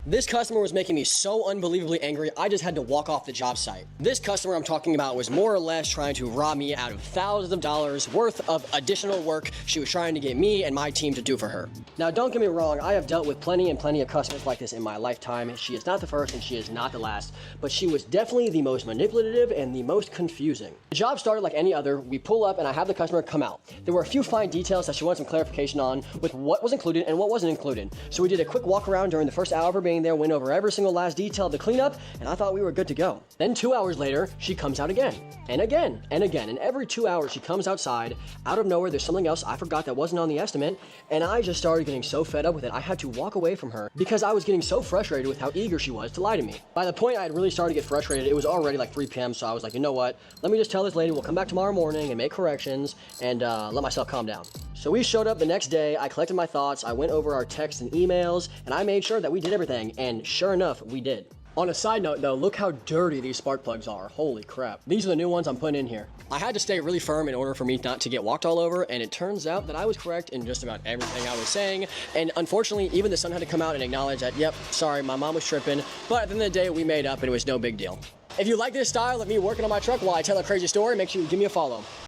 This customer was making me so unbelievably angry, I just had to walk off the job site. This customer I'm talking about was more or less trying to rob me out of thousands of dollars worth of additional work she was trying to get me and my team to do for her. Now, don't get me wrong, I have dealt with plenty of customers like this in my lifetime. She is not the first and she is not the last, but she was definitely the most manipulative and the most confusing. The job started like any other. We pull up and I have the customer come out. There were a few fine details that she wanted some clarification on with what was included and what wasn't included. So we did a quick walk around during the first hour of her being there, went over every single last detail of the cleanup, and I thought we were good to go. Then 2 hours later, she comes out again, and again, and again, and every 2 hours she comes outside. Out of nowhere, there's something else I forgot that wasn't on the estimate, and I just started getting so fed up with it, I had to walk away from her because I was getting so frustrated with how eager she was to lie to me. By the point I had really started to get frustrated, it was already like 3 p.m., so I was like, you know what, let me just tell this lady we'll come back tomorrow morning and make corrections and let myself calm down. So we showed up the next day, I collected my thoughts, I went over our texts and emails, and I made sure that we did everything, and sure enough, we did. On a side note though, look how dirty these spark plugs are. Holy crap. These are the new ones I'm putting in here. I had to stay really firm in order for me not to get walked all over, and it turns out that I was correct in just about everything I was saying. And unfortunately, even the son had to come out and acknowledge that, yep, sorry, my mom was tripping, but at the end of the day, we made up and it was no big deal. If you like this style of me working on my truck while I tell a crazy story, make sure you give me a follow.